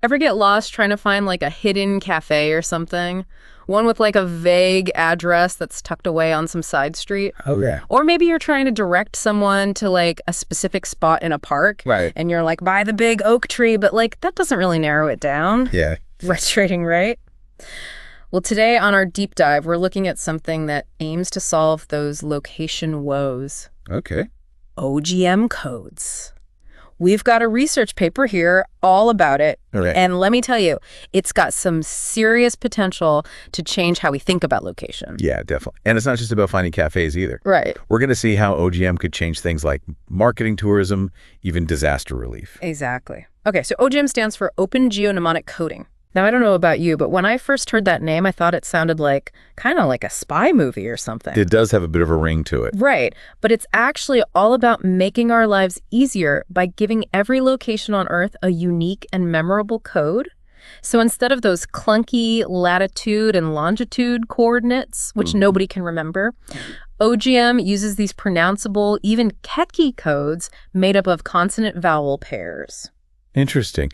Ever get lost trying to find like a hidden cafe or something? One with like a vague address that's tucked away on some side street? Oh, yeah. Or maybe you're trying to direct someone to like a specific spot in a park. Right. And you're like, by the big oak tree, but like that doesn't really narrow it down. Yeah. Frustrating, right? Well, today on our deep dive, we're looking at something that aims to solve those location woes. Okay. OGM codes. We've got a research paper here all about it. All right. And let me tell you, it's got some serious potential to change how we think about location. Yeah, definitely. And it's not just about finding cafes either. Right. We're going to see how OGM could change things like marketing, tourism, even disaster relief. Exactly. Okay, so OGM stands for Open Geomnemonic Coding. Now, I don't know about you, but when I first heard that name, I thought it sounded like kind of like a spy movie or something. It does have a bit of a ring to it. Right, but it's actually all about making our lives easier by giving every location on Earth a unique and memorable code. So instead of those clunky latitude and longitude coordinates, which nobody can remember, OGM uses these pronounceable, even catchy codes made up of consonant-vowel pairs. Interesting.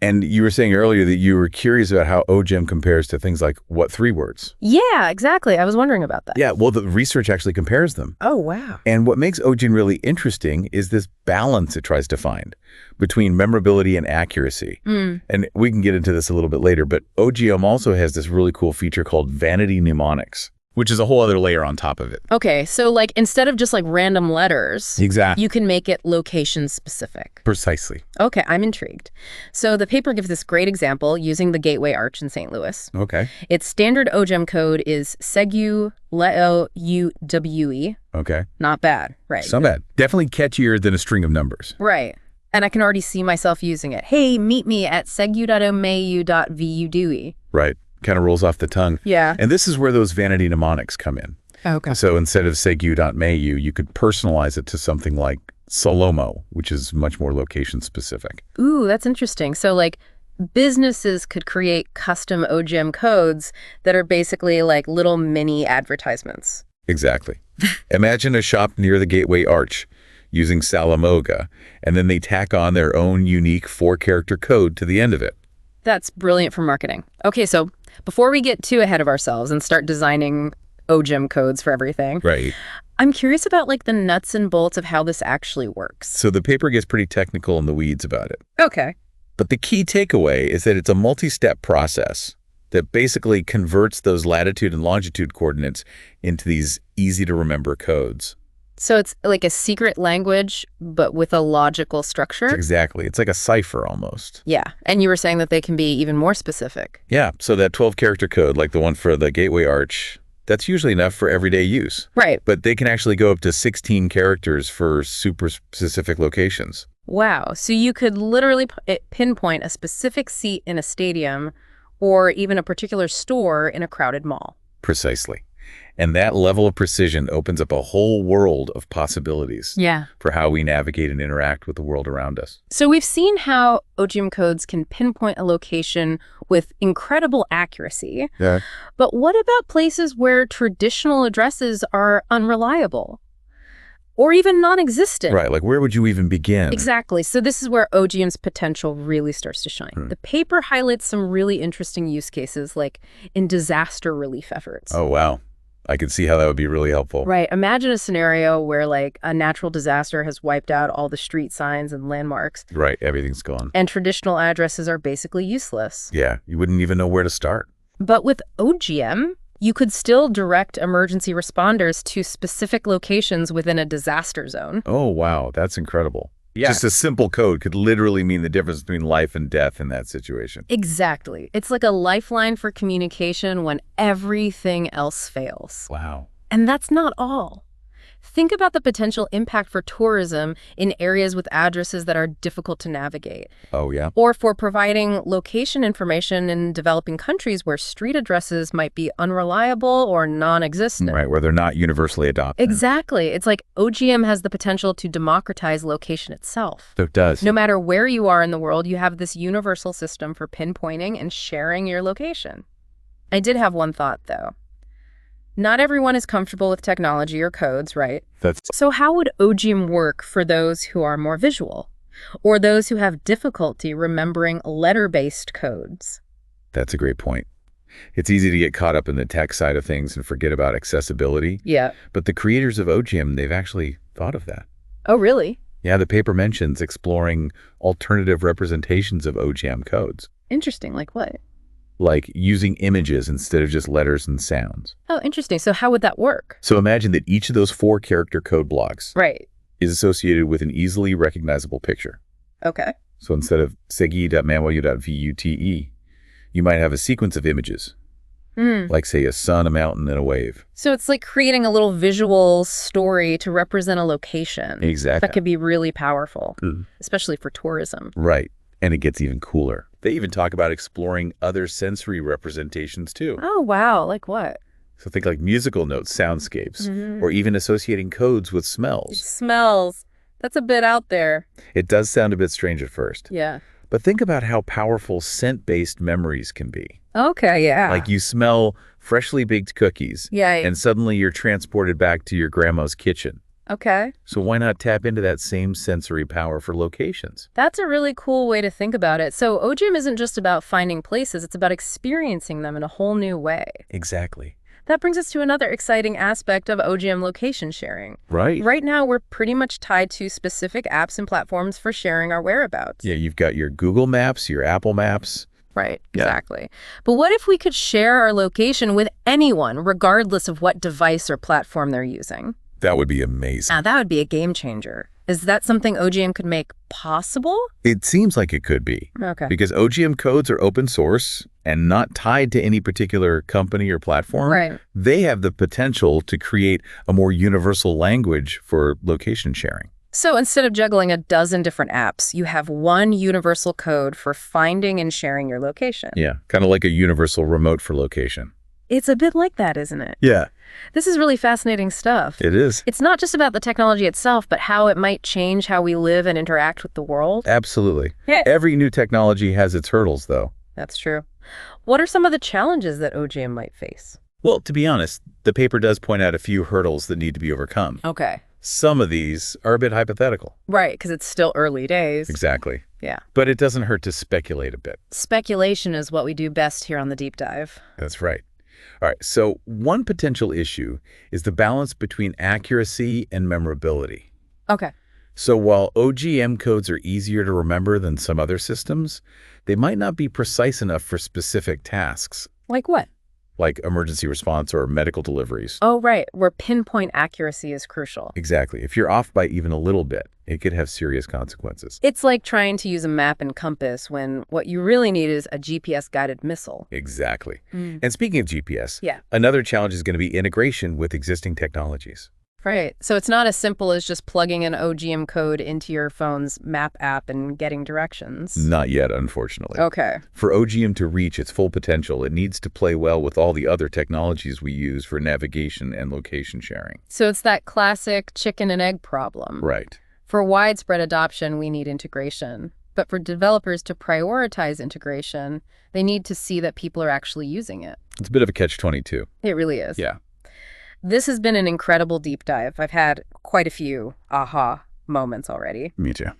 And you were saying earlier that you were curious about how OGEM compares to things like, what, 3 words? Yeah, exactly. I was wondering about that. Yeah, well, the research actually compares them. Oh, wow. And what makes OGEM really interesting is this balance it tries to find between memorability and accuracy. And we can get into this a little bit later, but OGM also has this really cool feature called vanity mnemonics, which is a whole other layer on top of it. Okay, so like instead of just like random letters, Exactly. you can make it location specific. Precisely. Okay, I'm intrigued. So the paper gives this great example using the Gateway Arch in St. Louis. Okay. Its standard OGEM code is SEGU LEUWE. Okay. Not bad, right? Not bad. Definitely catchier than a string of numbers. Right. And I can already see myself using it. Hey, meet me at segu.omeu.vudue. Right. Kind of rolls off the tongue. Yeah. And this is where those vanity mnemonics come in. Okay. So instead of segu.meu, you could personalize it to something like Salomo, which is much more location specific. Ooh, that's interesting. So like businesses could create custom OGM codes that are basically like little mini advertisements. Exactly. Imagine a shop near the Gateway Arch using Salamoga, and then they tack on their own unique 4-character code to the end of it. That's brilliant for marketing. Okay, so before we get too ahead of ourselves and start designing OGEM codes for everything, Right. I'm curious about like the nuts and bolts of how this actually works. So the paper gets pretty technical in the weeds about it. Okay. But the key takeaway is that it's a multi-step process that basically converts those latitude and longitude coordinates into these easy-to-remember codes. So it's like a secret language, but with a logical structure? Exactly. It's like a cipher almost. Yeah. And you were saying that they can be even more specific. Yeah. So that 12-character code, like the one for the Gateway Arch, that's usually enough for everyday use. Right. But they can actually go up to 16 characters for super specific locations. Wow. So you could literally pinpoint a specific seat in a stadium or even a particular store in a crowded mall. Precisely. And that level of precision opens up a whole world of possibilities for how we navigate and interact with the world around us. So we've seen how OGM codes can pinpoint a location with incredible accuracy. Yeah. But what about places where traditional addresses are unreliable or even non-existent? Right. Like, where would you even begin? Exactly. So this is where OGM's potential really starts to shine. The paper highlights some really interesting use cases, like in disaster relief efforts. Oh, wow. I could see how that would be really helpful. Right. Imagine a scenario where like a natural disaster has wiped out all the street signs and landmarks. Right. Everything's gone. And traditional addresses are basically useless. Yeah. You wouldn't even know where to start. But with OGM, you could still direct emergency responders to specific locations within a disaster zone. Oh, wow. That's incredible. Yeah. Just a simple code could literally mean the difference between life and death in that situation. Exactly. It's like a lifeline for communication when everything else fails. Wow. And that's not all. Think about the potential impact for tourism in areas with addresses that are difficult to navigate. Oh, yeah. Or for providing location information in developing countries where street addresses might be unreliable or non-existent. Right, where they're not universally adopted. Exactly. It's like OGM has the potential to democratize location itself. So it does. No matter where you are in the world, you have this universal system for pinpointing and sharing your location. I did have one thought, though. Not everyone is comfortable with technology or codes, right? That's So how would OGM work for those who are more visual? Or those who have difficulty remembering letter-based codes. That's a great point. It's easy to get caught up in the tech side of things and forget about accessibility. Yeah. But the creators of OGEM, they've actually thought of that. Oh, really? Yeah, the paper mentions exploring alternative representations of OGEM codes, Interesting. Like what? like using images instead of just letters and sounds. Oh, interesting. So how would that work? So imagine that each of those 4-character code blocks Right. is associated with an easily recognizable picture. Okay. So instead of segi.manwayu.vute, you might have a sequence of images, like, say, a sun, a mountain, and a wave. So it's like creating a little visual story to represent a location. Exactly. That could be really powerful, especially for tourism. Right. And it gets even cooler. They even talk about exploring other sensory representations, too. Oh, wow. Like what? So think like musical notes, soundscapes, or even associating codes with smells. Smells. That's a bit out there. It does sound a bit strange at first. Yeah. But think about how powerful scent-based memories can be. Okay, yeah. Like you smell freshly baked cookies, Yeah. and suddenly you're transported back to your grandma's kitchen. Okay. So why not tap into that same sensory power for locations? That's a really cool way to think about it. So OGEM isn't just about finding places, it's about experiencing them in a whole new way. Exactly. That brings us to another exciting aspect of OGEM location sharing. Right. Right now, we're pretty much tied to specific apps and platforms for sharing our whereabouts. Yeah, you've got your Google Maps, your Apple Maps. Right, Yeah. exactly. But what if we could share our location with anyone, regardless of what device or platform they're using? That would be amazing. Now, that would be a game changer. Is that something OGM could make possible? It seems like it could be. Okay. Because OGM codes are open source and not tied to any particular company or platform. Right. They have the potential to create a more universal language for location sharing. So instead of juggling a dozen different apps, you have one universal code for finding and sharing your location. Yeah, kind of like a universal remote for location. It's a bit like that, isn't it? Yeah, This is really fascinating stuff. it is. It's not just about the technology itself, but how it might change how we live and interact with the world. Absolutely. Yeah. Every new technology has its hurdles, though. That's true. What are some of the challenges that OGM might face? Well, to be honest, the paper does point out a few hurdles that need to be overcome. Okay. Some of these are a bit hypothetical. Right, because it's still early days. Exactly. Yeah. But it doesn't hurt to speculate a bit. Speculation is what we do best here on the Deep Dive. That's right. All right, so one potential issue is the balance between accuracy and memorability. Okay. So while OGM codes are easier to remember than some other systems, they might not be precise enough for specific tasks, Like what? like emergency response or medical deliveries. Oh, right, where pinpoint accuracy is crucial. Exactly. If you're off by even a little bit, it could have serious consequences. It's like trying to use a map and compass when what you really need is a GPS-guided missile. Exactly. And speaking of GPS, Yeah. another challenge is going to be integration with existing technologies. Right. So it's not as simple as just plugging an OGM code into your phone's map app and getting directions. Not yet, unfortunately. Okay. For OGM to reach its full potential, it needs to play well with all the other technologies we use for navigation and location sharing. So it's that classic chicken and egg problem. Right. For widespread adoption, we need integration. But for developers to prioritize integration, they need to see that people are actually using it. It's a bit of a catch-22. It really is. Yeah. This has been an incredible deep dive. I've had quite a few aha moments already. Me too.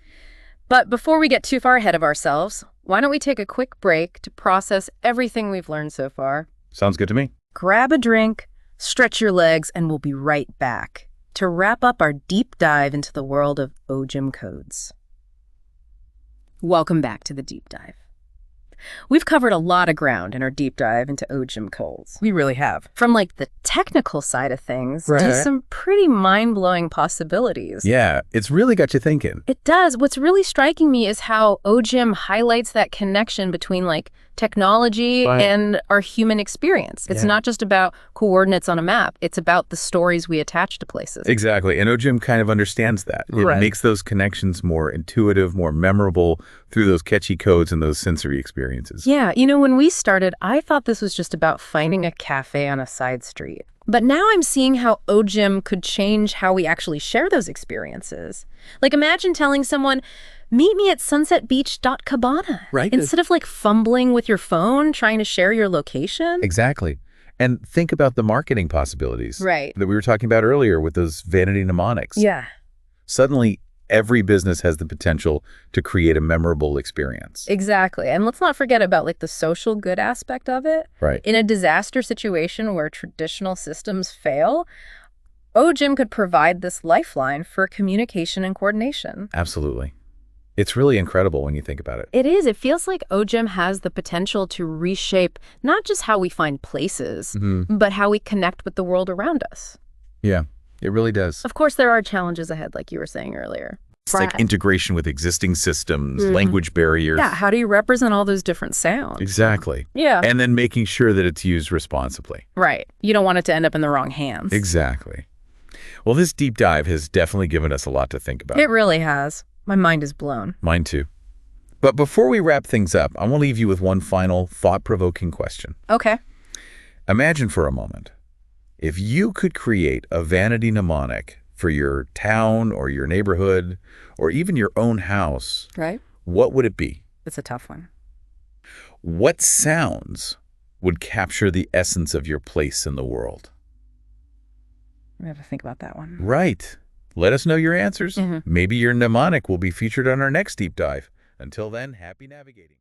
But before we get too far ahead of ourselves, why don't we take a quick break to process everything we've learned so far? Sounds good to me. Grab a drink, stretch your legs, and we'll be right back to wrap up our deep dive into the world of OGEM codes. Welcome back to the deep dive. We've covered a lot of ground in our deep dive into OGEM codes. We really have. From like the technical side of things to Right. some pretty mind-blowing possibilities. Yeah, it's really got you thinking. It does. What's really striking me is how OGEM highlights that connection between like technology Right. and our human experience. It's Yeah. not just about coordinates on a map. It's about the stories we attach to places. Exactly, and OGEM kind of understands that. It Right. makes those connections more intuitive, more memorable through those catchy codes and those sensory experiences. Yeah, when we started, I thought this was just about finding a cafe on a side street. But now I'm seeing how OGEM could change how we actually share those experiences. Like imagine telling someone, meet me at sunsetbeach.cabana. Right. Instead of like fumbling with your phone trying to share your location. Exactly. And think about the marketing possibilities Right. that we were talking about earlier with those vanity mnemonics. Yeah. Suddenly, every business has the potential to create a memorable experience. Exactly. And let's not forget about like the social good aspect of it. Right. In a disaster situation where traditional systems fail, OGEM could provide this lifeline for communication and coordination. Absolutely. It's really incredible when you think about it. It is. It feels like OGEM has the potential to reshape not just how we find places, but how we connect with the world around us. Yeah, it really does. Of course, there are challenges ahead, like you were saying earlier. It's like integration with existing systems, language barriers. Yeah, how do you represent all those different sounds? Exactly. Yeah. And then making sure that it's used responsibly. Right. You don't want it to end up in the wrong hands. Exactly. Well, this deep dive has definitely given us a lot to think about. It really has. My mind is blown. Mine too. But before we wrap things up, I want to leave you with one final thought-provoking question. Okay. Imagine for a moment, if you could create a vanity mnemonic for your town or your neighborhood or even your own house, Right. what would it be? It's a tough one. What sounds would capture the essence of your place in the world? We have to think about that one. Right. Let us know your answers. Maybe your mnemonic will be featured on our next deep dive. Until then, happy navigating.